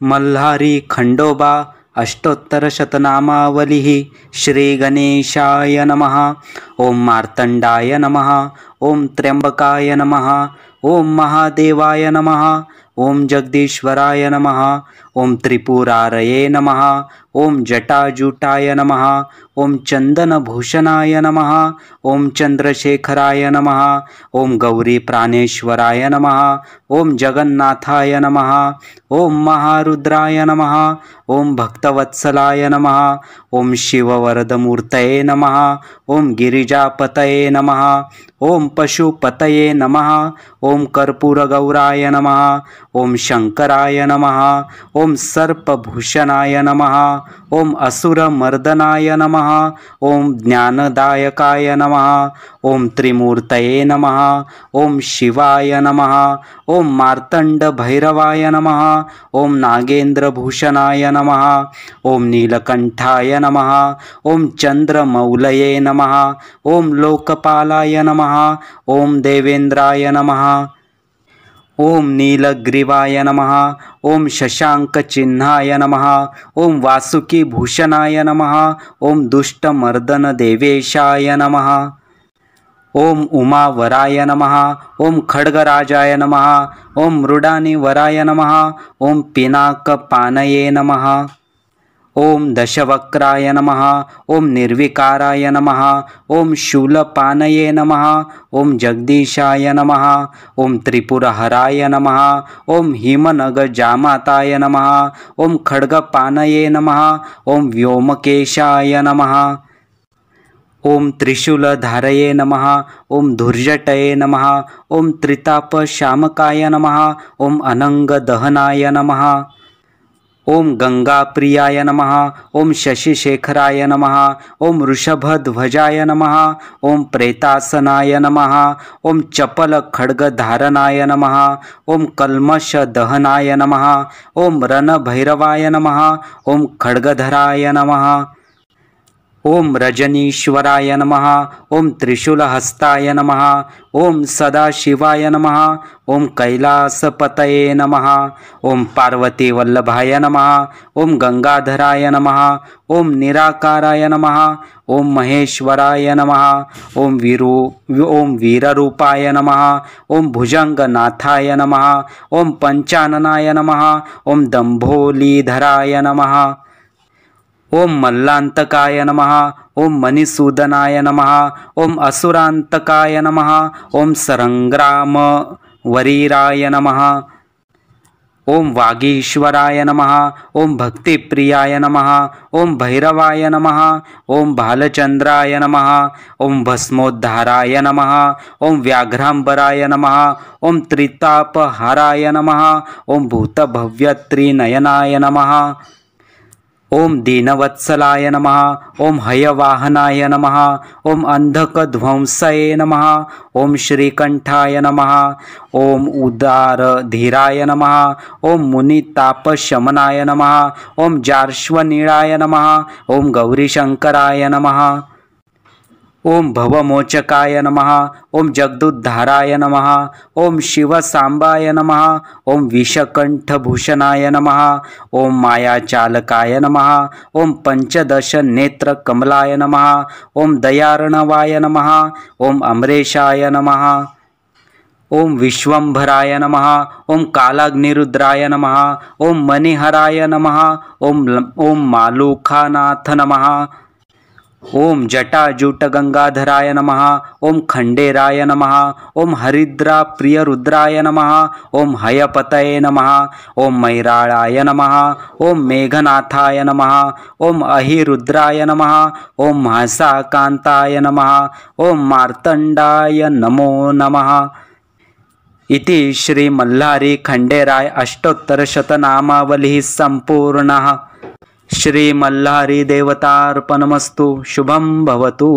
मल्हारी खंडोबा अष्टोत्तरशतनामावलिः। श्रीगणेशाय नमः। ओम मार्तंडाय नमः। ओम त्र्यंबकाय नमः। ओम महादेवाय नमः। ओम जगदीश्वराय नमः। ओम त्रिपुरारये नमः। ओम जटाजूटाय नमः। ओम चंदनभूषणाय नमः। ओम चंद्रशेखराय नमः। ओम गौरी प्राणेश्वराय नमः। ओम जगन्नाथाय नमः। ओम महारुद्राय नमः। ओम भक्तवत्सलाय नमः। ओम शिववरदमूर्तये नमः। ओम गिरिजापतये नमः। ओम पशुपतये नमः। ओम कर्पूरगौराय नमः। ओम शंकराय नमः। ओम सर्पभूषणाय नमः। ओम असुरमर्दनाय नमः। ओम ज्ञानदायकाय नमः। ओम त्रिमूर्तये नमः। ओम शिवाय नमः। ओम मार्तंडभैरवाय नमः। ओम नागेंद्रभूषणाय नमः। ओम नीलकंठाय नमः। ओम चंद्रमौलये नमः। ओम लोकपालाय नमः। ओम देवेंद्राय नमः। ओम नीलग्रीवाय नमः। ओम शशांकचिह्नाय नमः। ओम वासुकीभूषणाय नमः। ओम दुष्टमर्दनदेवेशाय नमः। ओम उमावराय नमः। ओम खड्गराजाय नमः। ओम मृडानीवराय नमः। ओम पिनाकपानये नमः। ओम दशवक्राय नमः। ओम निर्विकाराय नमः। ओम शूलपानये नमः। ओम जगदीशाय नमः। ओम त्रिपुरहराय नमः। ओम हिमनगजामाताय नमः। ओम खड्गपानये नमः। ओम व्योमकेशाय नमः। ओम त्रिशूलधारये नमः। ओम धुर्जटये नमः। ओम त्रितापशामकाय नमः। ओम अनंगदहनाय नमः। ओम गंगाप्रियाय नमः। ओम शशिशेखराय नमः। ओम वृषभध्वजाय नमः। ओम प्रेतासनाय नमः। ओम चपलखड्गधारणाय नमः। ओम कल्मषदहनाय नमः। ओम रणभैरवाय नमः। ओम खड्गधराय नमः। ओम रजनीश्वराय नमः। ओम त्रिशूलहस्ताय नमः। ओम सदाशिवाय नमः। ओम कैलासपतये नमः। ओम पार्वतीवल्लभाय नमः। ओम गंगाधराय नमः। ओम निराकाराय नमः। ओम महेश्वराय नमः। ओम वीररूपाय नमः। ओम भुजंगनाथाय नमः। ओम पंचाननाय नमः। ओम दंभोलीधराय नमः। ओम मल्लांतकाय नमः। ओम मणिसूदनाय नमः। ओम असुरांतकाय नमः। ओम सरंग्रामवरीराय नमः। ओम वागीश्वराय नमः। ओम भक्तिप्रियाय नमः। ओम भैरवाय नमः। ओम भालचंद्राय नमः। ओम भस्मोद्धाराय नमः। ओम व्याघ्रांबराय नमः। ओम त्रितापहाराय नमः। ओम भूतभव्यत्रिनयनाय नमः। ओम दीनवत्सलाय नमः। ओम हयवाहनाय नमः। ओम अंधकध्वंसये नमः। ओम श्रीकंठाय नमः। ओम उदारधीराय नमः। ओम मुनितापशमनाय नमः। ओम जार्श्वनीळाय नमः। ओम गौरीशंकराय नमः। ओम भवमोचकाय नमः। ओम जगदुद्धाराय नमः। ओम शिवसांबाय नमः। ओम विषकंठभूषणाय नमः। ओम मायाचालकाय नमः। ओम पंचदशनेत्रकमलाय नमः। ओम दयार्णवाय नमः। ओम अमरेशाय नमः। ओम विश्वंभराय नमः। ओम कालाग्निरुद्राय नमः। ओम मणिहराय नमः। ओम मालूखानाथ नमः। ओम जटाजूटगंगाधराय नमः। ओम खंडेराय नमः। ओम हरिद्राप्रियरुद्राय नमः। ओम हयपतये नमः। ओम मैराळाय नमः। ओम मेघनाथाय नमः। ओम अहिरुद्राय नमः। ओम महसाकांताय नमः। ओम मार्तंडाय नमो नमः। इति श्री मल्हारी खंडेराय अष्टोत्तरशतनामावलिः संपूर्णः। श्री मल्हारी देवतार्पणमस्तु। शुभं भवतु।